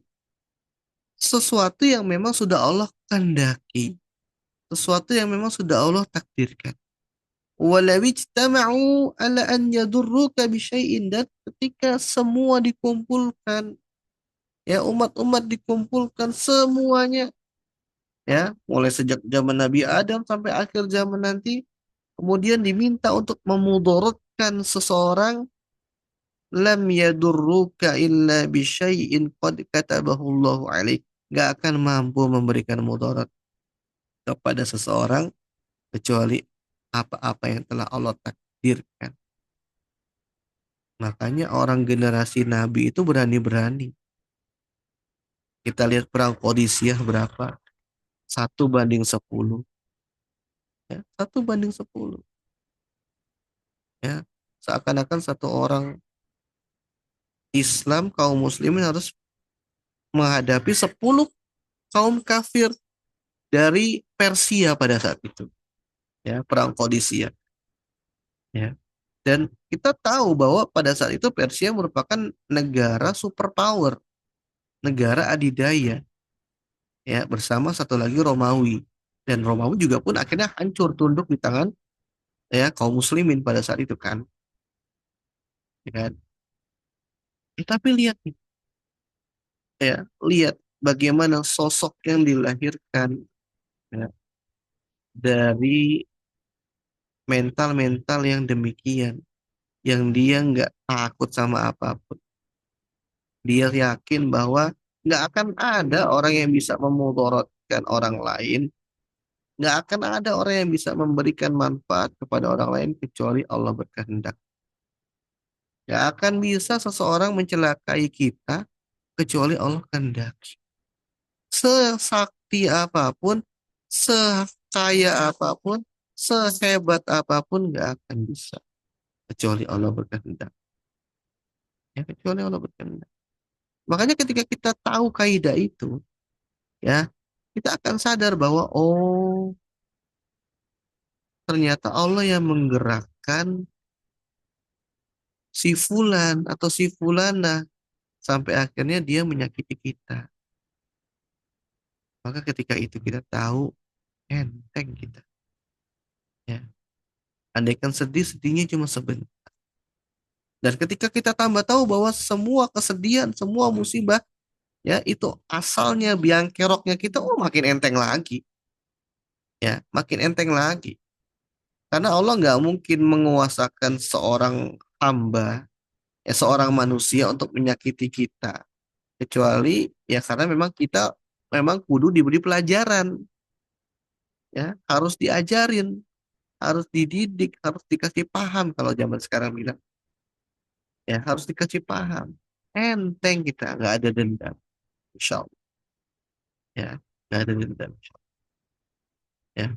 sesuatu yang memang sudah Allah kehendaki, sesuatu yang memang sudah Allah takdirkan. Walau ijtama'u ala an yadurruka bisyai'in, dan ketika semua dikumpulkan, ya, umat-umat dikumpulkan semuanya, ya, mulai sejak zaman Nabi Adam sampai akhir zaman nanti, kemudian diminta untuk memudaratkan seseorang, lam yadurruka illa bisyai'in qad katabahu Allahu alaik, gak akan mampu memberikan mudarat kepada seseorang kecuali apa-apa yang telah Allah takdirkan. Makanya orang generasi Nabi itu berani-berani. Kita lihat perang Qadisiyah berapa? 1 banding 10. Ya, 1 banding 10. Ya, seakan-akan satu orang Islam, kaum muslimin harus menghadapi 10 kaum kafir dari Persia pada saat itu. Ya, perang Qadisiyah. Ya. Dan kita tahu bahwa pada saat itu Persia merupakan negara superpower, negara adidaya, ya, bersama satu lagi Romawi. Dan Romawi juga pun akhirnya hancur tunduk di tangan, ya, kaum muslimin pada saat itu kan. Ya kan? Tapi lihat nih, ya, lihat bagaimana sosok yang dilahirkan, ya, dari mental-mental yang demikian, yang dia nggak takut sama apapun. Dia yakin bahwa nggak akan ada orang yang bisa memudaratkan orang lain, nggak akan ada orang yang bisa memberikan manfaat kepada orang lain kecuali Allah berkehendak. Nggak akan bisa seseorang mencelakai kita kecuali Allah kehendaki. Sesakti apapun, sekaya apapun, sehebat apapun nggak akan bisa kecuali Allah berkehendak. Ya, kecuali Allah berkehendak. Makanya ketika kita tahu kaidah itu, ya, kita akan sadar bahwa oh, ternyata Allah yang menggerakkan si fulan atau si fulana sampai akhirnya dia menyakiti kita. Maka ketika itu kita tahu enteng kita, ya. Andaikan sedih, sedihnya cuma sebentar. Dan ketika kita tambah tahu bahwa semua kesedihan, semua musibah, ya itu asalnya biang keroknya kita, oh makin enteng lagi, ya, makin enteng lagi. Karena Allah nggak mungkin menguasakan seorang hamba, seorang manusia untuk menyakiti kita, kecuali ya karena memang kita memang kudu diberi pelajaran, ya, harus diajarin, harus dididik, harus dikasih paham kalau zaman sekarang bilang, ya harus dikasih paham. Enteng kita, nggak ada dendam, insya Allah, ya, nggak ada dendam, insya Allah, ya.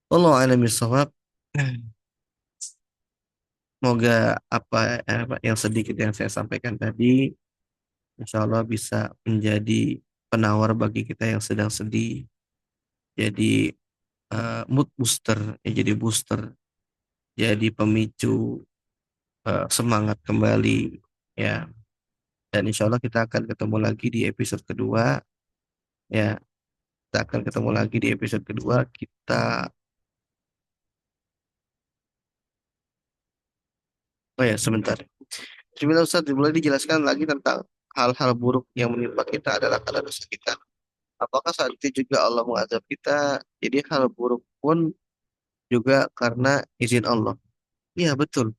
Allah alam bisawab. Semoga apa yang sedikit yang saya sampaikan tadi, insya Allah bisa menjadi penawar bagi kita yang sedang sedih, jadi mood booster, ya jadi booster, jadi pemicu semangat kembali, ya. Dan insya Allah kita akan ketemu lagi di episode kedua, ya. Kita akan ketemu lagi di episode kedua. Oh ya, sebentar. Bismillah Ustaz, boleh dijelaskan lagi tentang hal-hal buruk yang menimpa kita adalah karena dosa kita. Apakah saat itu juga Allah mengazab kita? Jadi hal buruk pun juga karena izin Allah. Iya, betul.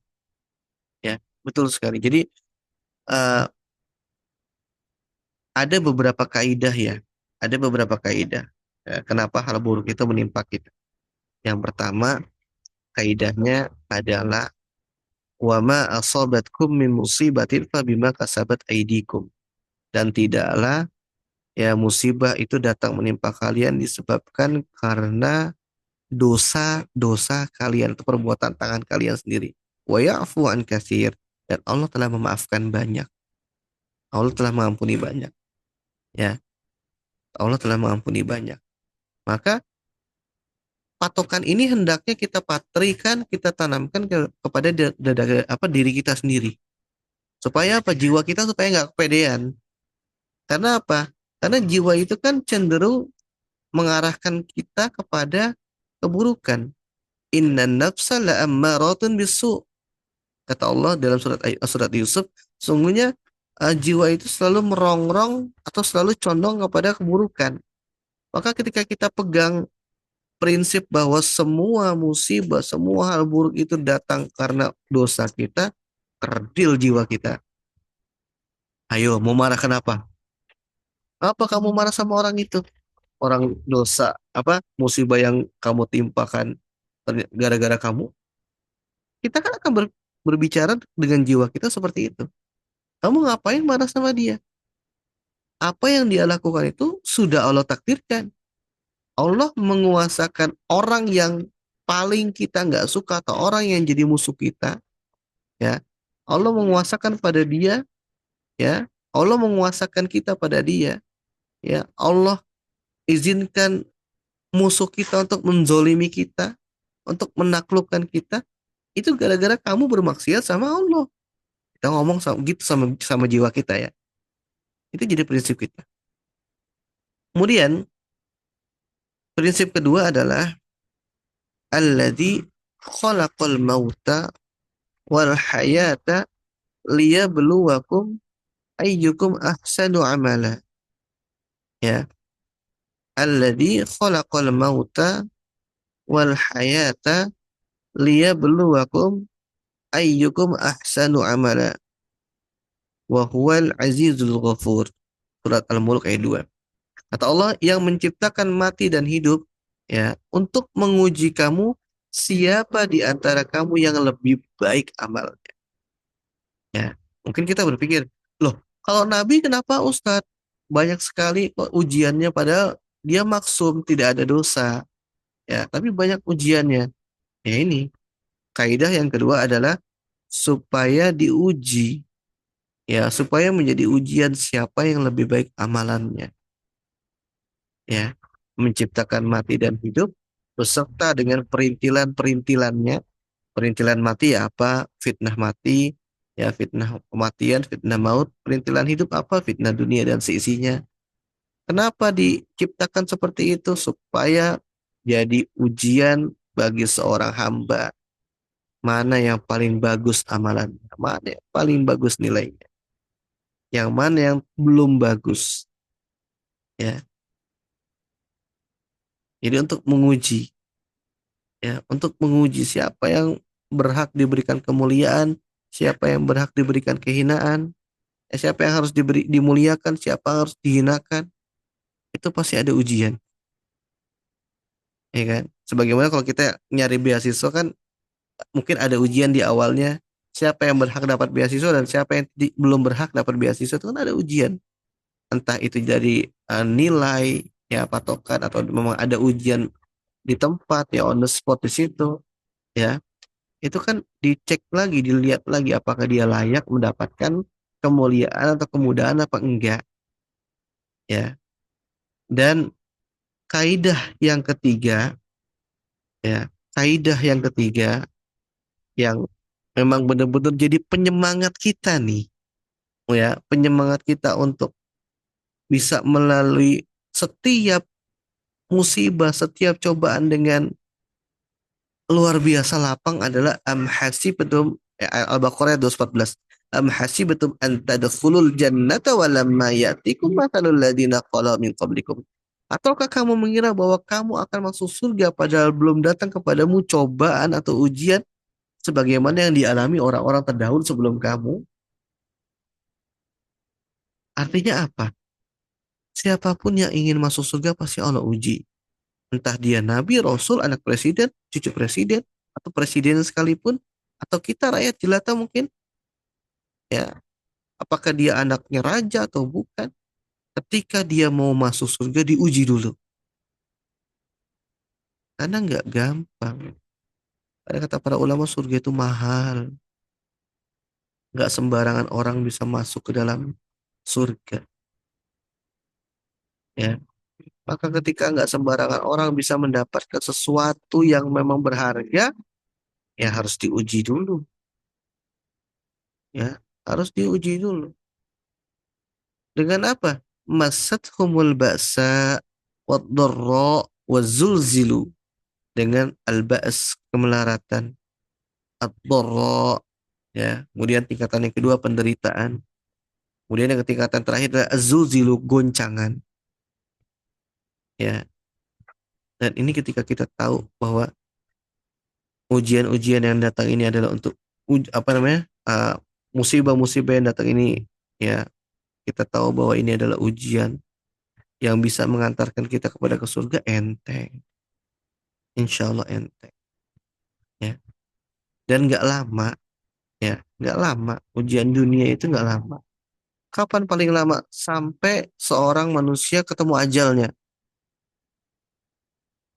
Ya, betul sekali. Jadi eh, ada beberapa kaidah ya. Ada beberapa kaidah. Kenapa hal buruk itu menimpa kita? Yang pertama, kaidahnya adalah wa ma asabatkum min musibatin fa bima kasabat aidikum. Dan tidaklah ya musibah itu datang menimpa kalian disebabkan karena dosa-dosa kalian atau perbuatan tangan kalian sendiri. Wa ya'fu an katsir, dan Allah telah memaafkan banyak. Allah telah mengampuni banyak, ya. Allah telah mengampuni banyak. Maka patokan ini hendaknya kita patrikan, kita tanamkan kepada diri kita sendiri. Supaya apa? Jiwa kita supaya nggak kepedean. Karena apa? Karena jiwa itu kan cenderung mengarahkan kita kepada keburukan. Inna nafsa la'ammaratun bisu. Kata Allah dalam surat Yusuf, sungguhnya jiwa itu selalu merongrong atau selalu condong kepada keburukan. Maka ketika kita pegang prinsip bahwa semua musibah, semua hal buruk itu datang karena dosa kita, kerdil jiwa kita. Ayo, mau marah kenapa? Apa kamu marah sama orang itu? Orang dosa, apa musibah yang kamu timpakan gara-gara kamu? Kita kan akan berbicara dengan jiwa kita seperti itu. Kamu ngapain marah sama dia? Apa yang dia lakukan itu sudah Allah takdirkan. Allah menguasakan orang yang paling kita nggak suka atau orang yang jadi musuh kita, ya. Allah menguasakan pada dia, ya. Allah menguasakan kita pada dia, ya. Allah izinkan musuh kita untuk menzolimi kita, untuk menaklukkan kita, itu gara-gara kamu bermaksiat sama Allah. Kita ngomong sama, gitu sama sama jiwa kita, ya. Itu jadi prinsip kita. Kemudian prinsip kedua adalah alladzi khalaqal mauta wal hayata liyabluwakum ayyukum ahsanu amala. Ya, alladzi khalaqal mauta wal hayata liyabluwakum ayyukum ahsanu amala wa huwal azizul ghafur. Surat Al-Mulk ayat 2. Kata Allah yang menciptakan mati dan hidup, ya, untuk menguji kamu siapa di antara kamu yang lebih baik amalnya. Ya, mungkin kita berpikir, loh, kalau Nabi kenapa Ustadz? Banyak sekali kok ujiannya padahal dia maksum, tidak ada dosa. Ya, tapi banyak ujiannya. Ya ini, kaidah yang kedua adalah supaya diuji. ya supaya menjadi ujian siapa yang lebih baik amalannya, ya, menciptakan mati dan hidup beserta dengan perintilan-perintilannya. Perintilan mati ya apa? Fitnah mati, ya fitnah kematian, fitnah maut. Perintilan hidup apa? Fitnah dunia dan seisinya. Kenapa diciptakan seperti itu? Supaya jadi ujian bagi seorang hamba. Mana yang paling bagus amalannya, mana yang paling bagus nilainya, yang mana yang belum bagus, ya. Jadi untuk menguji, ya, untuk menguji siapa yang berhak diberikan kemuliaan, siapa yang berhak diberikan kehinaan, siapa yang harus dimuliakan, siapa yang harus dihinakan. Itu pasti ada ujian, ya kan? Sebagaimana kalau kita nyari beasiswa kan mungkin ada ujian di awalnya, siapa yang berhak dapat beasiswa dan siapa yang belum berhak dapat beasiswa itu kan ada ujian. Entah itu dari nilai, ya patokan, atau memang ada ujian di tempat, ya on the spot di situ, ya. Itu kan dicek lagi, dilihat lagi apakah dia layak mendapatkan kemuliaan atau kemudahan apa enggak, ya. Dan kaidah yang ketiga, ya, kaidah yang ketiga yang memang benar-benar jadi penyemangat kita nih, ya, penyemangat kita untuk bisa melalui setiap musibah, setiap cobaan dengan luar biasa lapang adalah am hasibatum, Al-Baqarah 214. Am hasibatum an tadkhulul jannata wa lamma ya'tikum mathalul ladzina qala min qablikum. Ataukah kamu mengira bahwa kamu akan masuk surga padahal belum datang kepadamu cobaan atau ujian sebagaimana yang dialami orang-orang terdahulu sebelum kamu? Artinya apa? Siapapun yang ingin masuk surga pasti Allah uji. Entah dia nabi, rasul, anak presiden, cucu presiden, atau presiden sekalipun, atau kita rakyat jelata mungkin, ya, apakah dia anaknya raja atau bukan. Ketika dia mau masuk surga diuji dulu. Karena nggak gampang. Karena kata para ulama surga itu mahal. Nggak sembarangan orang bisa masuk ke dalam surga. Ya. Maka ketika nggak sembarangan orang bisa mendapatkan sesuatu yang memang berharga, ya harus diuji dulu. Ya, harus diuji dulu. Dengan apa? Masathumul ba'sa wad-dharra wazulzilu. Dengan al-ba's, kemelaratan, ad-dharra, ya. Kemudian tingkatan yang kedua penderitaan. Kemudian yang tingkatan terakhir adalah az-zulzilu, goncangan, ya. Dan ini ketika kita tahu bahwa ujian-ujian yang datang ini adalah untuk apa namanya? Musibah-musibah yang datang ini, ya, kita tahu bahwa ini adalah ujian yang bisa mengantarkan kita kepada ke surga, enteng. Insya Allah enteng, ya. Dan nggak lama, ya, nggak lama. Ujian dunia itu nggak lama. Kapan paling lama? Sampai seorang manusia ketemu ajalnya.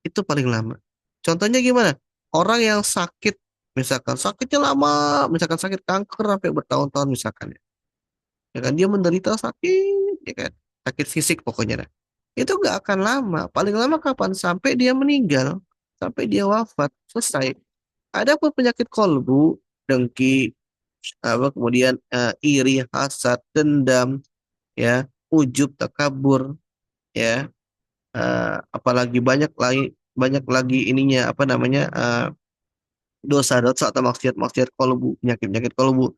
Itu paling lama. Contohnya gimana? Orang yang sakit, misalkan sakitnya lama, misalkan sakit kanker sampai bertahun-tahun misalkan, ya. Ya kan dia menderita sakit, ya kan? Sakit fisik pokoknya. Dah. Itu nggak akan lama. Paling lama kapan? Sampai dia meninggal, sampai dia wafat, selesai. Ada pun penyakit kolbu, dengki, apa kemudian iri, hasad, dendam, ya, ujub, takabur, ya, apalagi banyak lagi ininya apa namanya, dosa-dosa atau maksiat-maksiat kolbu, penyakit-penyakit kolbu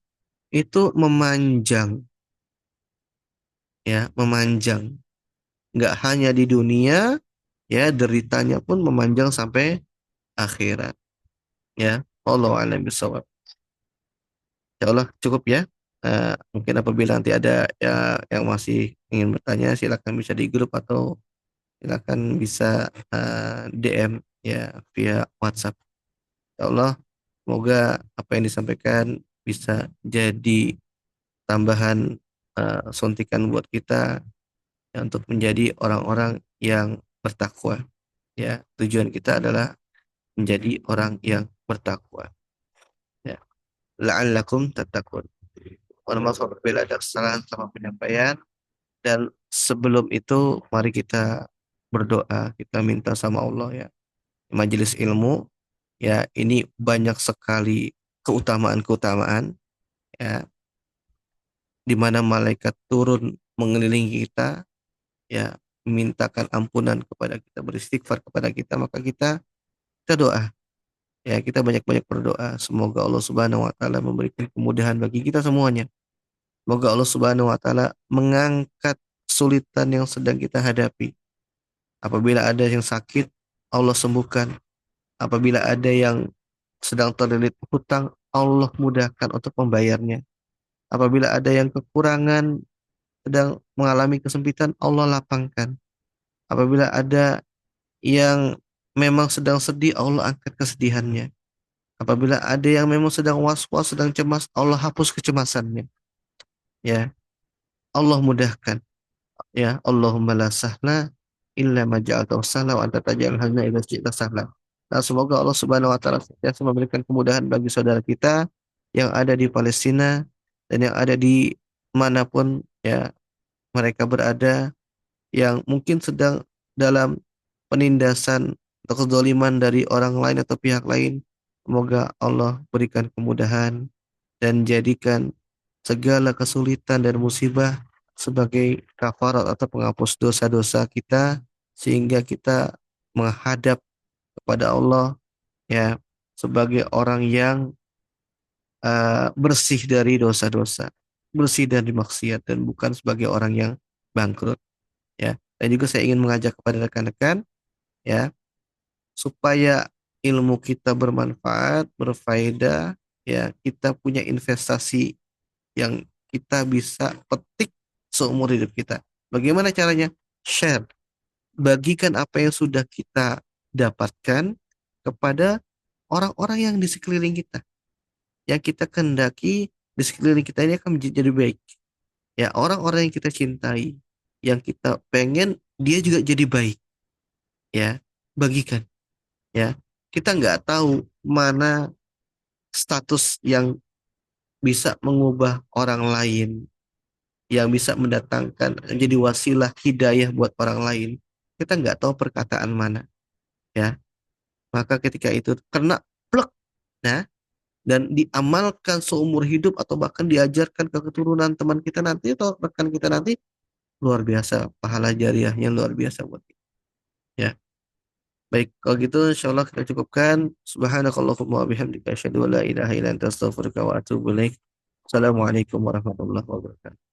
itu memanjang, ya, memanjang. Nggak hanya di dunia, ya, deritanya pun memanjang sampai akhirat, ya. Allah a'lam bishawab. Ya Allah cukup ya. Mungkin apabila nanti ada ya yang masih ingin bertanya silakan bisa di grup atau silakan bisa DM ya via WhatsApp. Ya Allah, semoga apa yang disampaikan bisa jadi tambahan suntikan buat kita ya, untuk menjadi orang-orang yang bertakwa. Ya, tujuan kita adalah menjadi orang yang bertakwa. Ya, la'allakum tattaqun. Mohon maaf apabila ada kesalahan sama penyampaian. Dan sebelum itu, mari kita berdoa, kita minta sama Allah ya. Majelis ilmu, ya ini banyak sekali keutamaan-keutamaan, ya, di mana malaikat turun mengelilingi kita, ya, memintakan ampunan kepada kita, beristighfar kepada kita, maka kita doa, ya, kita banyak-banyak berdoa. Semoga Allah Subhanahu wa taala memberikan kemudahan bagi kita semuanya. Semoga Allah Subhanahu wa taala mengangkat kesulitan yang sedang kita hadapi. Apabila ada yang sakit, Allah sembuhkan. Apabila ada yang sedang terlilit hutang, Allah mudahkan untuk membayarnya. Apabila ada yang kekurangan, sedang mengalami kesempitan, Allah lapangkan. Apabila ada yang memang sedang sedih, Allah angkat kesedihannya. Apabila ada yang memang sedang was-was, sedang cemas, Allah hapus kecemasannya. Ya, Allah mudahkan. Ya, Allahumma la sahla illa ma ja'altahu sahla wa anta taj'alul hazna idza syi'ta sahla. Nah, semoga Allah Subhanahu wa taala senantiasa memberikan kemudahan bagi saudara kita yang ada di Palestina dan yang ada di manapun ya mereka berada, yang mungkin sedang dalam penindasan atau kezaliman dari orang lain atau pihak lain. Semoga Allah berikan kemudahan dan jadikan segala kesulitan dan musibah sebagai kafarat atau penghapus dosa-dosa kita, sehingga kita menghadap kepada Allah ya sebagai orang yang bersih dari dosa-dosa, bersih dari maksiat, dan bukan sebagai orang yang bangkrut ya. Dan juga saya ingin mengajak kepada rekan-rekan ya supaya ilmu kita bermanfaat, berfaedah, ya kita punya investasi yang kita bisa petik seumur hidup kita. Bagaimana caranya? Share, bagikan apa yang sudah kita dapatkan kepada orang-orang yang di sekeliling kita. Yang kita kehendaki di sekeliling kita ini akan menjadi baik. Ya, orang-orang yang kita cintai, yang kita pengen dia juga jadi baik. Ya, bagikan. Ya, kita nggak tahu mana status yang bisa mengubah orang lain, yang bisa mendatangkan jadi wasilah hidayah buat orang lain. Kita nggak tahu perkataan mana, ya. Maka ketika itu kena plek, nah, dan diamalkan seumur hidup atau bahkan diajarkan ke keturunan teman kita nanti atau rekan kita nanti, luar biasa pahala jariahnya, luar biasa buat kita. Ya, baik kalau gitu insya Allah kita cukupkan. Subhanakallahumma wa bihamdika asyhadu an la ilaha illa anta astaghfiruka wa atubu ilaik. Assalamualaikum warahmatullahi wabarakatuh.